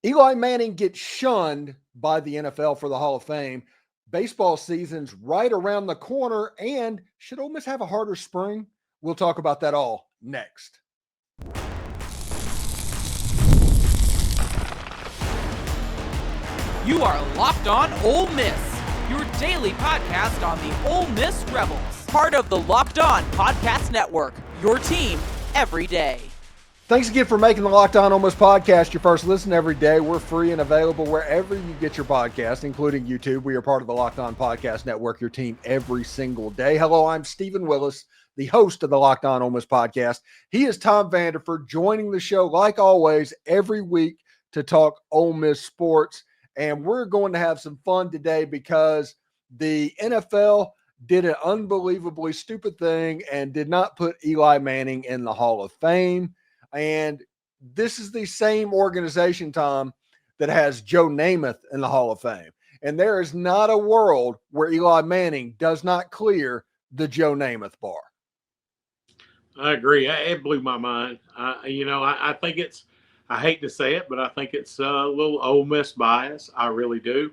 Eli Manning gets shunned by the NFL for the Hall of Fame. Baseball season's right around the corner, and should Ole Miss have a harder spring? We'll talk about that all next. You are Locked On Ole Miss, your daily podcast on the Ole Miss Rebels. Part of the Locked On Podcast Network, your team every day. Thanks again for making the Locked On Ole Miss podcast your first listen every day. We're free and available wherever you get your podcast, including YouTube. We are part of the Locked On Podcast Network, your team every single day. Hello, I'm Steven Willis, the host of the Locked On Ole Miss podcast. He is Tom Vanderford, joining the show, like always, every week to talk Ole Miss sports. And we're going to have some fun today because the NFL did an unbelievably stupid thing and did not put Eli Manning in the Hall of Fame. And this is the same organization, Tom, that has Joe Namath in the Hall of Fame. And there is not a world where Eli Manning does not clear the Joe Namath bar. I agree. It blew my mind. I think it's, I hate to say it, but I think it's a little Ole Miss bias. I really do.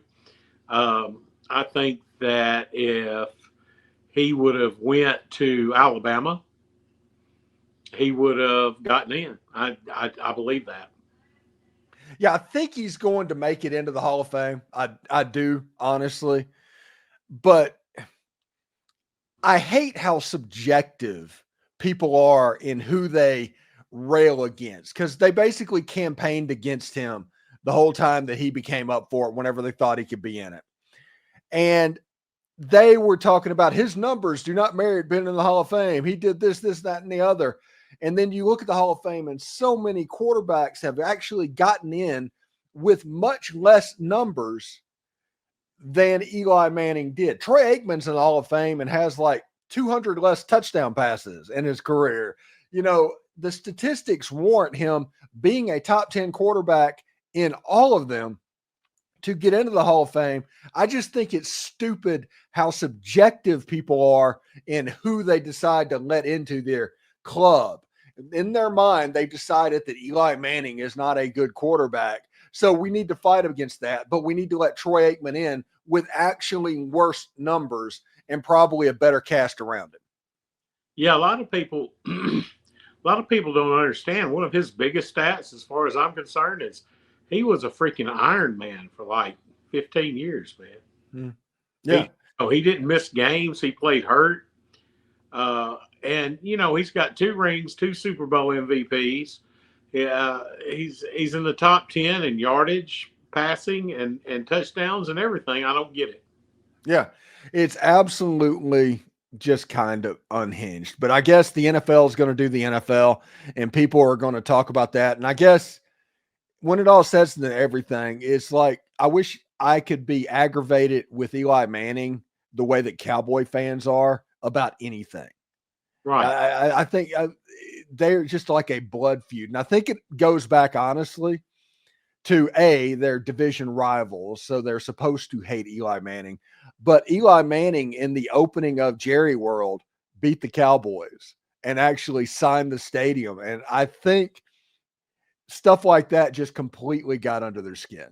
I think that if he would have went to Alabama, he would have gotten in. I believe that. Yeah, I think he's going to make it into the Hall of Fame. I do, honestly. But I hate how subjective people are in who they rail against, because they basically campaigned against him the whole time that he became up for it whenever they thought he could be in it. And they were talking about his numbers do not merit being in the Hall of Fame. He did this, that, and the other. And then you look at the Hall of Fame, and so many quarterbacks have actually gotten in with much less numbers than Eli Manning did. Troy Aikman's in the Hall of Fame and has like 200 less touchdown passes in his career. You know, the statistics warrant him being a top 10 quarterback in all of them to get into the Hall of Fame. I just think it's stupid how subjective people are in who they decide to let into their club. In their mind, they decided that Eli Manning is not a good quarterback. So we need to fight against that, but we need to let Troy Aikman in with actually worse numbers and probably a better cast around him. Yeah, a lot of people don't understand. One of his biggest stats, as far as I'm concerned, is he was a freaking Ironman for like 15 years, man. Yeah. He didn't miss games. He played hurt. And, he's got 2 rings, 2 Super Bowl MVPs. He's in the top 10 in yardage, passing, and touchdowns and everything. I don't get it. Yeah, it's absolutely just kind of unhinged. But I guess the NFL is going to do the NFL, and people are going to talk about that. And I guess when it all says to everything, it's like I wish I could be aggravated with Eli Manning the way that Cowboy fans are about anything. Right. I think they're just like a blood feud. And I think it goes back, honestly, to their division rivals. So they're supposed to hate Eli Manning. But Eli Manning in the opening of Jerry World beat the Cowboys and actually signed the stadium. And I think stuff like that just completely got under their skin.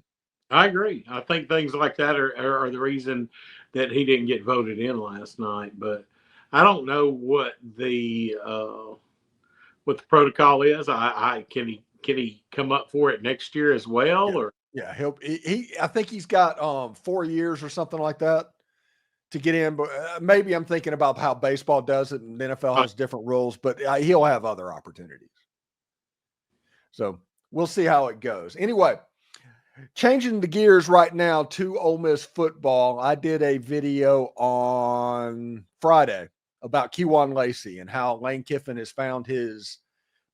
I agree. I think things like that are the reason that he didn't get voted in last night. But I don't know what the protocol is. Can he come up for it next year as well? Yeah. Or I think he's got 4 years or something like that to get in. But maybe I'm thinking about how baseball does it, and the NFL has different rules. But he'll have other opportunities. So we'll see how it goes. Anyway, changing the gears right now to Ole Miss football. I did a video on Friday about Kewan Lacey and how Lane Kiffin has found his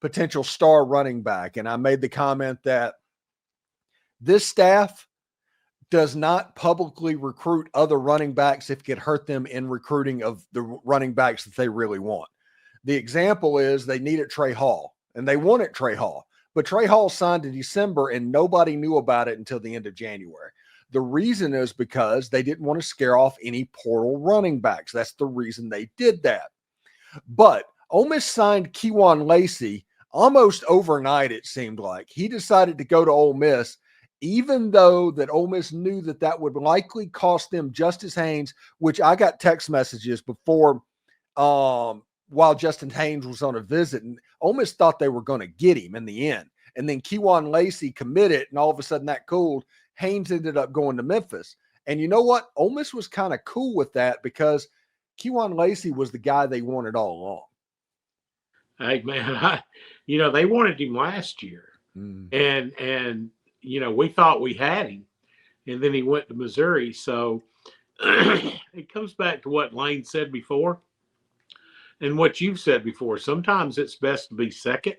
potential star running back. And I made the comment that this staff does not publicly recruit other running backs if it could hurt them in recruiting of the running backs that they really want. The example is they needed Trey Hall, and they wanted Trey Hall. But Trey Hall signed in December, and nobody knew about it until the end of January. The reason is because they didn't want to scare off any portal running backs. That's the reason they did that. But Ole Miss signed Kewan Lacey almost overnight, it seemed like. He decided to go to Ole Miss, even though that Ole Miss knew that that would likely cost them Justice Haynes, which I got text messages before while Justin Haynes was on a visit, and Ole Miss thought they were going to get him in the end. And then Kewan Lacey committed, and all of a sudden that cooled. Haynes ended up going to Memphis. And you know what? Ole Miss was kind of cool with that because Kewan Lacey was the guy they wanted all along. Hey, man, they wanted him last year. And we thought we had him. And then he went to Missouri. So it comes back to what Lane said before and what you've said before. Sometimes it's best to be second.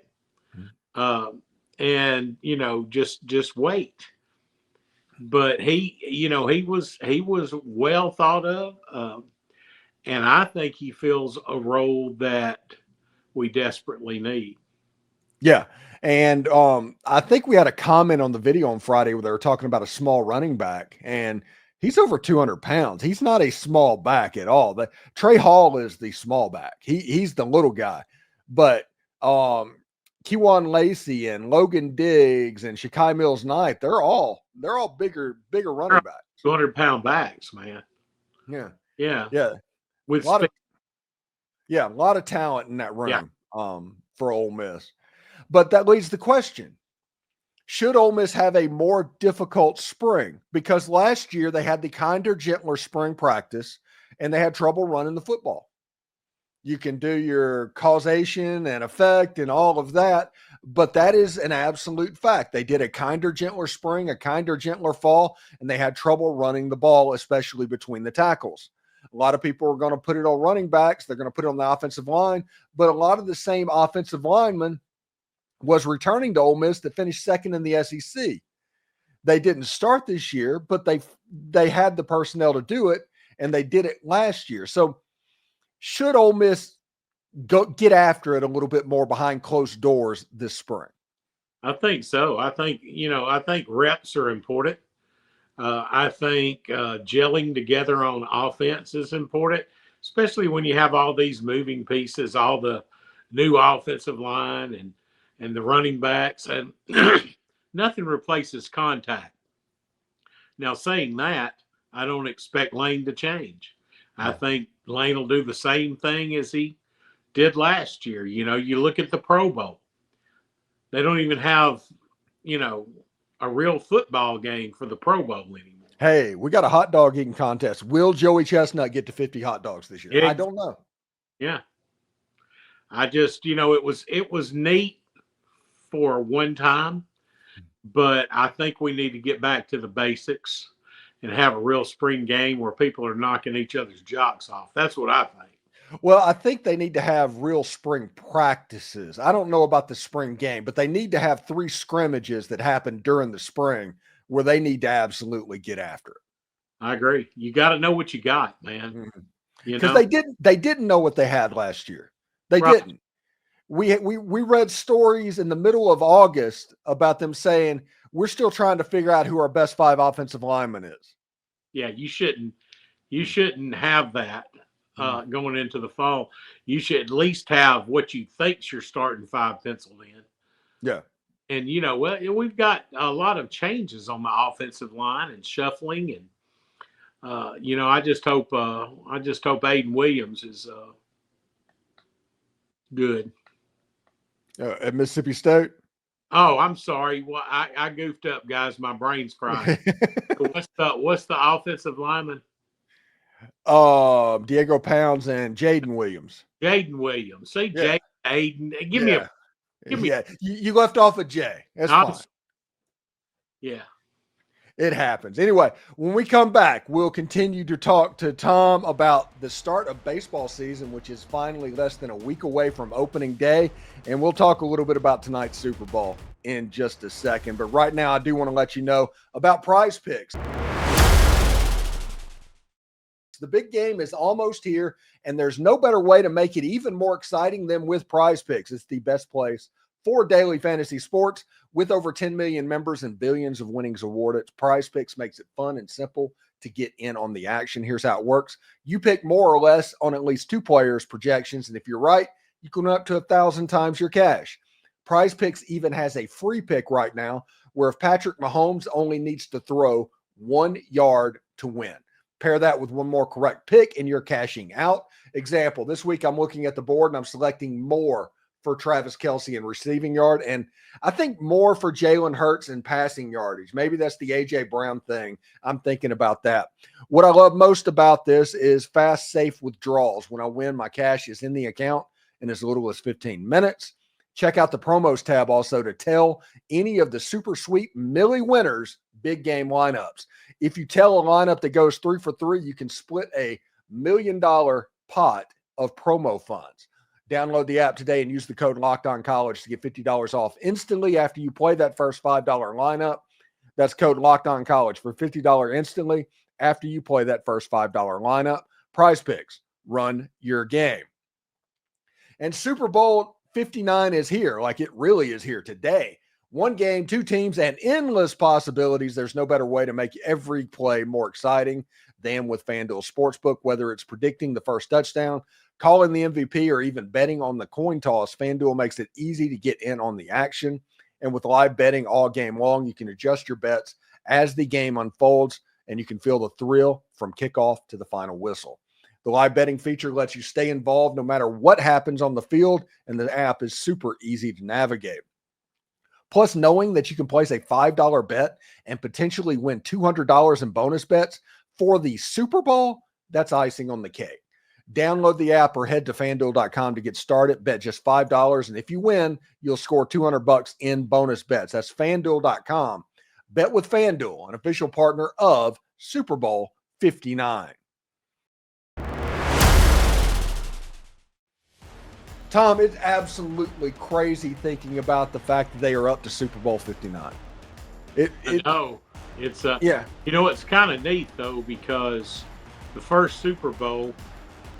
And just wait. But he was well thought of, and I think he fills a role that we desperately need. Yeah, and I think we had a comment on the video on Friday where they were talking about a small running back, and he's over 200 pounds. He's not a small back at all. Trey Hall is the small back. He's the little guy, but Kewan Lacey and Logan Diggs and Shakai Mills-Knight, they're all bigger running backs. 200-pound backs, man. Yeah. With a lot of talent in that room for Ole Miss. But that leads to the question, should Ole Miss have a more difficult spring? Because last year they had the kinder, gentler spring practice, and they had trouble running the football. You can do your causation and effect and all of that, but that is an absolute fact. They did a kinder, gentler spring, a kinder, gentler fall, and they had trouble running the ball, especially between the tackles. A lot of people are going to put it on running backs. They're going to put it on the offensive line, but a lot of the same offensive linemen was returning to Ole Miss that finished second in the SEC. They didn't start this year, but they had the personnel to do it, and they did it last year. So should Ole Miss go get after it a little bit more behind closed doors this spring? I think so. I think reps are important. I think gelling together on offense is important, especially when you have all these moving pieces, all the new offensive line and the running backs, and nothing replaces contact. Now, saying that, I don't expect Lane to change. I think Lane will do the same thing as he did last year. You look at the Pro Bowl. They don't even have, a real football game for the Pro Bowl anymore. Hey, we got a hot dog eating contest. Will Joey Chestnut get to 50 hot dogs this year? Yeah. I don't know. Yeah. I just, it was neat for one time, but I think we need to get back to the basics and have a real spring game where people are knocking each other's jocks off. That's what I think. Well, I think they need to have real spring practices. I don't know about the spring game, but they need to have 3 scrimmages that happen during the spring where they need to absolutely get after it. I agree. You got to know what you got, man. Because they didn't know what they had last year. They didn't. We read stories in the middle of August about them saying, we're still trying to figure out who our best 5 offensive linemen is. Yeah, you shouldn't have that going into the fall. You should at least have what you think's your starting 5 penciled in. Yeah. And we've got a lot of changes on the offensive line and shuffling, and I just hope Aiden Williams is good. At Mississippi State? Oh, I'm sorry. Well, I goofed up, guys. My brain's frying. What's the offensive lineman? Diego Pounds and Jaden Williams. Jaden Williams. See, yeah. Aiden. Give me. You left off a J. That's fine. Yeah. It happens. Anyway, when we come back, we'll continue to talk to Tom about the start of baseball season, which is finally less than a week away from opening day. And we'll talk a little bit about tonight's Super Bowl in just a second. But right now, I do want to let you know about Prize Picks. The big game is almost here, and there's no better way to make it even more exciting than with Prize Picks. It's the best place for daily fantasy sports. With over 10 million members and billions of winnings awarded, Prize Picks makes it fun and simple to get in on the action. Here's how it works. You pick more or less on at least 2 players' projections, and if you're right, you can win up to 1,000 times your cash. Prize Picks even has a free pick right now where if Patrick Mahomes only needs to throw 1 yard to win. Pair that with one more correct pick and you're cashing out. Example, this week I'm looking at the board and I'm selecting more for Travis Kelce in receiving yard, and I think more for Jalen Hurts in passing yardage. Maybe that's the A.J. Brown thing. I'm thinking about that. What I love most about this is fast, safe withdrawals. When I win, my cash is in the account in as little as 15 minutes. Check out the promos tab also to tell any of the super sweet Millie winners big game lineups. If you tell a lineup that goes 3 for 3, you can split a $1 million pot of promo funds. Download the app today and use the code LOCKEDONCollege to get $50 off instantly after you play that first $5 lineup. That's code LOCKEDONCollege for $50 instantly after you play that first $5 lineup. Prize Picks, run your game. And Super Bowl 59 is here, like it really is here today. 1 game, 2 teams, and endless possibilities. There's no better way to make every play more exciting than with FanDuel Sportsbook, whether it's predicting the first touchdown, calling the MVP, or even betting on the coin toss. FanDuel makes it easy to get in on the action. And with live betting all game long, you can adjust your bets as the game unfolds, and you can feel the thrill from kickoff to the final whistle. The live betting feature lets you stay involved no matter what happens on the field, and the app is super easy to navigate. Plus, knowing that you can place a $5 bet and potentially win $200 in bonus bets for the Super Bowl, that's icing on the cake. Download the app or head to FanDuel.com to get started. Bet just $5, and if you win, you'll score $200 in bonus bets. That's FanDuel.com. Bet with FanDuel, an official partner of Super Bowl 59. Tom, it's absolutely crazy thinking about the fact that they are up to Super Bowl 59. No, it's yeah. You know, it's kind of neat though, because the first Super Bowl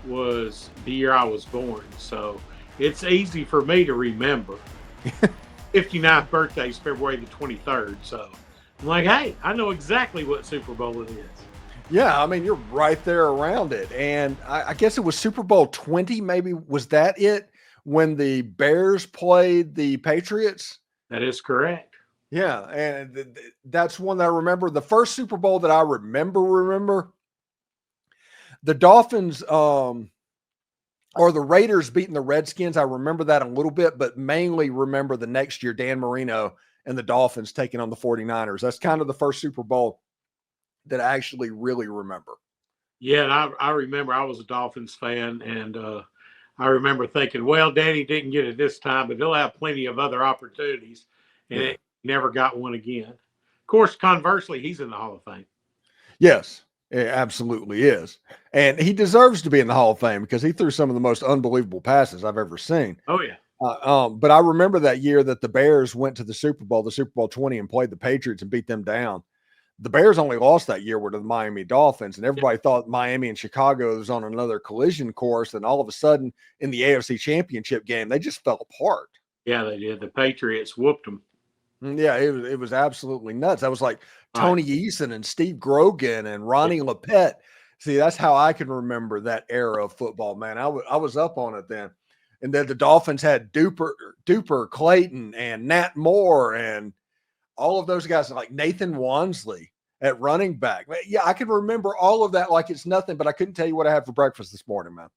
was the year I was born, so it's easy for me to remember. 59th birthday is February the 23rd, so I'm like, hey, I know exactly what Super Bowl it is. Yeah, I mean, you're right there around it. And I guess it was Super Bowl 20, maybe. Was that it when the Bears played the Patriots? That is correct. Yeah, and that's one that I remember. The first Super Bowl that I remember, the Dolphins or the Raiders beating the Redskins. I remember that a little bit, but mainly remember the next year, Dan Marino and the Dolphins taking on the 49ers. That's kind of the first Super Bowl that I actually really remember. Yeah, and I remember I was a Dolphins fan, and I remember thinking, well, Danny didn't get it this time, but he'll have plenty of other opportunities, and it never got one again. Of course, conversely, he's in the Hall of Fame. Yes, it absolutely is. And he deserves to be in the Hall of Fame because he threw some of the most unbelievable passes I've ever seen. Oh, yeah. But I remember that year that the Bears went to the Super Bowl 20, and played the Patriots and beat them down. The Bears only lost that year were to the Miami Dolphins, and everybody thought Miami and Chicago was on another collision course. And all of a sudden in the AFC Championship game, they just fell apart. Yeah, they did. The Patriots whooped them. Yeah, it was absolutely nuts. That was like Tony Eason and Steve Grogan and Ronnie Lepet. See, that's how I can remember that era of football, man. I was up on it then. And then the Dolphins had Duper Clayton and Nat Moore and all of those guys, like Nathan Wansley at running back. Yeah, I can remember all of that like it's nothing, but I couldn't tell you what I had for breakfast this morning, man.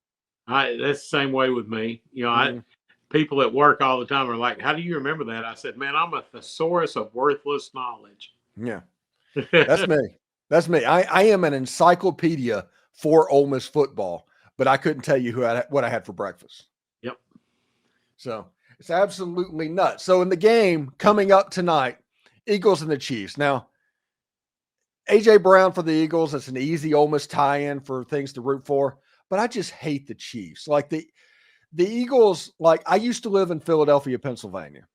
That's the same way with me. You know, people at work all the time are like, how do you remember that? I said, man, I'm a thesaurus of worthless knowledge. Yeah, that's me. That's me. I am an encyclopedia for Ole Miss football, but I couldn't tell you what I had for breakfast. Yep. So it's absolutely nuts. So in the game coming up tonight, Eagles and the Chiefs. Now, A.J. Brown for the Eagles, it's an easy Ole Miss tie-in for things to root for, but I just hate the Chiefs. Like the Eagles, like I used to live in Philadelphia, Pennsylvania,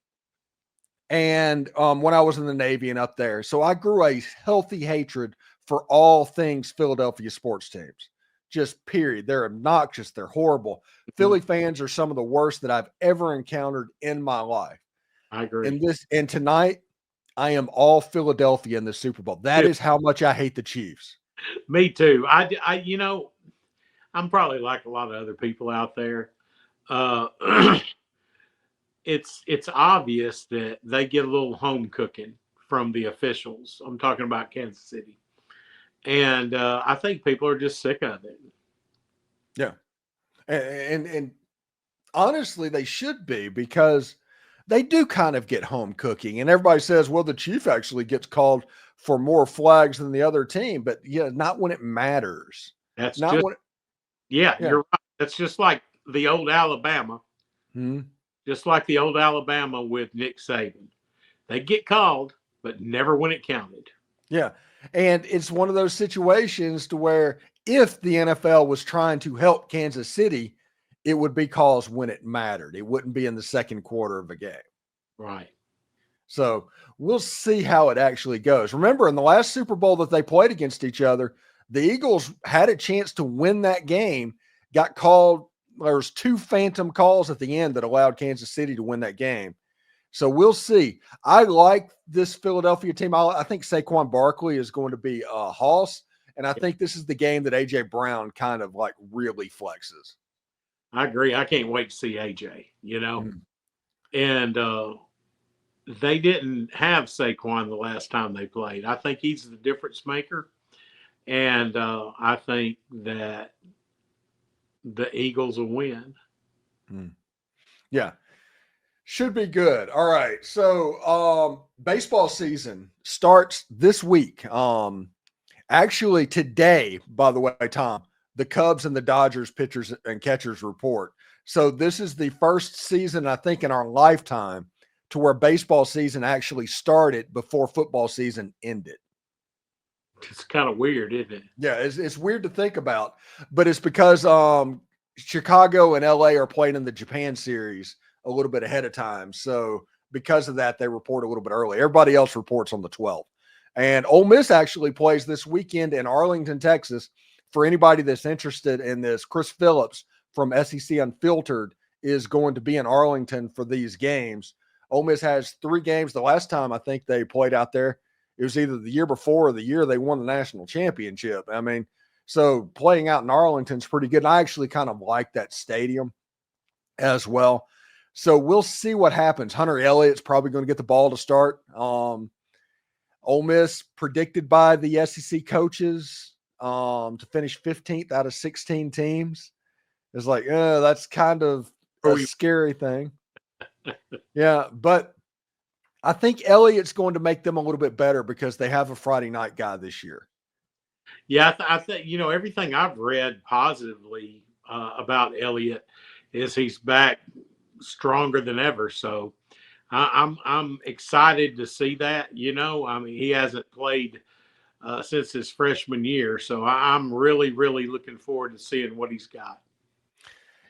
and when I was in the Navy and up there, so I grew a healthy hatred for all things Philadelphia sports teams. Just period. They're obnoxious. They're horrible. Philly fans are some of the worst that I've ever encountered in my life. I agree. And tonight, I am all Philadelphia in the Super Bowl. That is how much I hate the Chiefs. Me too. I you know, I'm probably like a lot of other people out there. It's obvious that they get a little home cooking from the officials. I'm talking about Kansas City. And I think people are just sick of it. Yeah. And honestly, they should be, because they do kind of get home cooking. And everybody says, well, the Chief actually gets called for more flags than the other team. But, yeah, not when it matters. That's not just, when yeah, you're right. That's just like the old Alabama. Just like the old Alabama with Nick Saban. They get called, but never when it counted. Yeah. And it's one of those situations to where if the NFL was trying to help Kansas City, it would be calls when it mattered. It wouldn't be in the second quarter of a game. Right. So we'll see how it actually goes. Remember, in the last Super Bowl that they played against each other, the Eagles had a chance to win that game, got called. There was 2 phantom calls at the end that allowed Kansas City to win that game. So we'll see. I like this Philadelphia team. I think Saquon Barkley is going to be a hoss, and I think this is the game that A.J. Brown kind of like really flexes. I agree. I can't wait to see AJ, And they didn't have Saquon the last time they played. I think he's the difference maker. And I think that the Eagles will win. Yeah. Should be good. All right. So baseball season starts this week. Actually today, by the way, Tom, the Cubs and the Dodgers pitchers and catchers report. So this is the first season, I think, in our lifetime to where baseball season actually started before football season ended. It's kind of weird, isn't it? Yeah, it's weird to think about, but it's because Chicago and LA are playing in the Japan series a little bit ahead of time. So because of that, they report a little bit early. Everybody else reports on the 12th. And Ole Miss actually plays this weekend in Arlington, Texas. For anybody that's interested in this, Chris Phillips from SEC Unfiltered is going to be in Arlington for these games. Ole Miss has 3 games. The last time I think they played out there, it was either the year before or the year they won the national championship. I mean, so playing out in Arlington is pretty good. And I actually kind of like that stadium as well. So we'll see what happens. Hunter Elliott's probably going to get the ball to start. Ole Miss predicted by the SEC coaches to finish 15th out of 16 teams. It's like, that's kind of a scary thing. Yeah, but I think Elliott's going to make them a little bit better because they have a Friday night guy this year. Yeah, I think, everything I've read positively about Elliott is he's back stronger than ever. So I'm excited to see that. I mean, he hasn't played since his freshman year. So I'm really, really looking forward to seeing what he's got.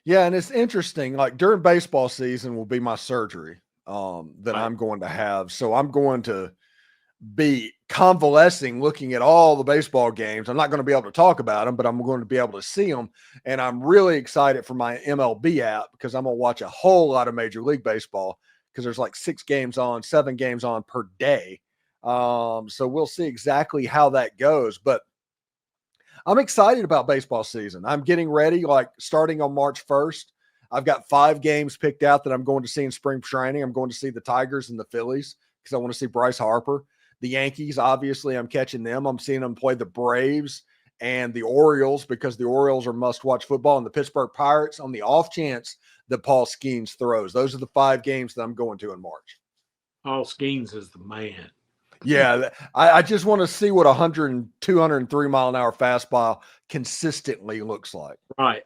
Yeah, and it's interesting. Like during baseball season will be my surgery that I'm going to have. So I'm going to be convalescing, looking at all the baseball games. I'm not going to be able to talk about them, but I'm going to be able to see them. And I'm really excited for my MLB app because I'm going to watch a whole lot of Major League Baseball because there's like 7 games on per day. So we'll see exactly how that goes. But I'm excited about baseball season. I'm getting ready, like starting on March 1st. I've got 5 games picked out that I'm going to see in spring training. I'm going to see the Tigers and the Phillies because I want to see Bryce Harper. The Yankees, obviously, I'm catching them. I'm seeing them play the Braves and the Orioles because the Orioles are must-watch football, and the Pittsburgh Pirates on the off chance that Paul Skeens throws. Those are the 5 games that I'm going to in March. Paul Skeens is the man. Yeah, I just want to see what 100 203 mile an hour fastball consistently looks like. Right.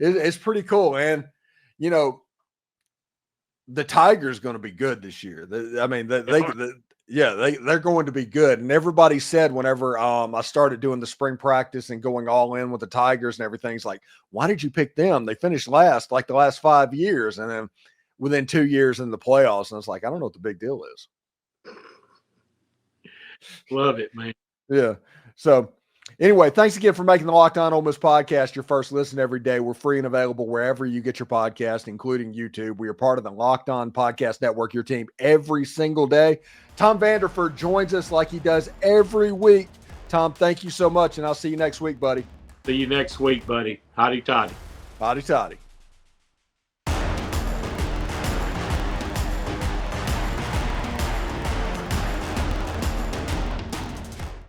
It's pretty cool. And, the Tigers going to be good this year. They're going to be good. And everybody said whenever I started doing the spring practice and going all in with the Tigers and everything's like, why did you pick them? They finished last like the last 5 years. And then within 2 years in the playoffs. And it's like, I don't know what the big deal is. Love it, man. Yeah. So anyway, thanks again for making the Locked On Ole Miss podcast your first listen every day. We're free and available wherever you get your podcast, including YouTube. We are part of the Locked On Podcast Network, your team every single day. Tom Vanderford joins us like he does every week. Tom, thank you so much, and I'll see you next week, buddy. See you next week, buddy. Hotty toddy. Hotty toddy.